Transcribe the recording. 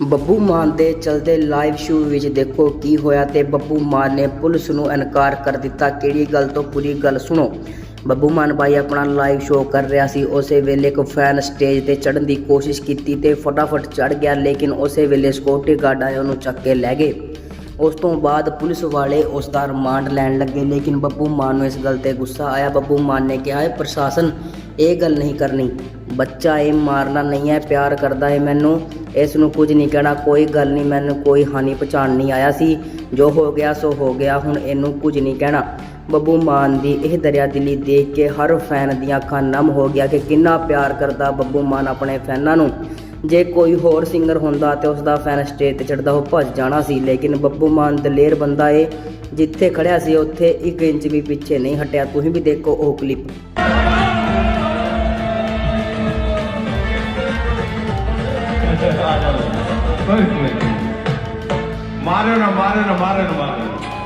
ਬੱਬੂ ਮਾਨ ਦੇ ਚਲਦੇ live show ਵਿੱਚ ਦੇਖੋ ਕੀ ਹੋਇਆ ਤੇ ਬੱਬੂ ਮਾਨ ਨੇ ਪੁਲਿਸ ਨੂੰ ਇਨਕਾਰ ਕਰ ਦਿੱਤਾ। ਕਿਹੜੀ ਗੱਲ ਤੋਂ ਪੂਰੀ ਗੱਲ ਸੁਣੋ। ਬੱਬੂ ਮਾਨ ਬਾਈ ਆਪਣਾ ਲਾਈਵ ਸ਼ੋਅ ਕਰ ਰਿਹਾ ਸੀ। ਉਸੇ ਵੇਲੇ ਇੱਕ ਫੈਨ ਸਟੇਜ ਤੇ ਚੜ੍ਹਨ ਦੀ ਕੋਸ਼ਿਸ਼ ਕੀਤੀ ਤੇ ਫਟਾਫਟ ਚੜ੍ਹ ਗਿਆ, ਲੇਕਿਨ ਉਸੇ ਵੇਲੇ ਸਿਕਿਉਰਿਟੀ ਗਾਰਡ ਆਏ ਉਹਨੂੰ ਚੱਕ ਕੇ ਲੈ ਗਏ। ਉਸ ਤੋਂ ਬਾਅਦ ਪੁਲਿਸ ਵਾਲੇ ਉਸ ਦਾ ਰਿਮਾਂਡ ਲੈਣ ਲੱਗੇ, ਲੇਕਿਨ ਬੱਬੂ ਮਾਨ ਨੂੰ ਇਸ ਗੱਲ ਤੇ ਗੁੱਸਾ ਆਇਆ। ਬੱਬੂ ਮਾਨ ਨੇ ਕਿਹਾ, ਪ੍ਰਸ਼ਾਸਨ ਇਹ ਗੱਲ ਨਹੀਂ ਕਰਨੀ, ਬੱਚਾ ਇਹ ਮਾਰਨਾ ਨਹੀਂ ਹੈ, ਪਿਆਰ ਕਰਦਾ ਹੈ ਮੈਨੂੰ, ਇਸ ਨੂੰ ਕੁਝ ਨਹੀਂ ਕਹਿਣਾ, ਕੋਈ ਗੱਲ ਨਹੀਂ, ਮੈਨੂੰ ਕੋਈ ਹਾਨੀ ਪਹੁੰਚਾਉਣ ਨਹੀਂ ਆਇਆ ਸੀ, ਜੋ ਹੋ ਗਿਆ ਸੋ ਹੋ ਗਿਆ, ਹੁਣ ਇਹਨੂੰ ਕੁਝ ਨਹੀਂ ਕਹਿਣਾ। ਬੱਬੂ ਮਾਨ ਦੀ ਇਹ ਦਰਿਆਦਿਲੀ ਦੇਖ ਕੇ ਹਰ ਫੈਨ ਦੀਆਂ ਅੱਖਾਂ ਨਮ ਹੋ ਗਿਆ ਕਿ ਕਿੰਨਾ ਪਿਆਰ ਕਰਦਾ ਬੱਬੂ ਮਾਨ ਆਪਣੇ ਫੈਨਾਂ ਨੂੰ। ਜੇ ਕੋਈ ਹੋਰ ਸਿੰਗਰ ਹੁੰਦਾ ਤੇ ਉਸ ਦਾ ਫੈਨ ਸਟੇਜ ਤੇ ਚੜ੍ਹਦਾ ਉਹ ਭੱਜ ਜਾਣਾ ਸੀ, ਲੇਕਿਨ ਬੱਬੂ ਮਾਨ ਦਲੇਰ ਬੰਦਾ ਏ, ਜਿੱਥੇ ਖੜਿਆ ਸੀ ਉੱਥੇ 1 ਇੰਚ ਵੀ ਪਿੱਛੇ ਨਹੀਂ ਹਟਿਆ। ਤੁਸੀਂ ਵੀ ਦੇਖੋ ਉਹ ਕਲਿੱਪ। मारे ना मारे ना मारे ना मारे ना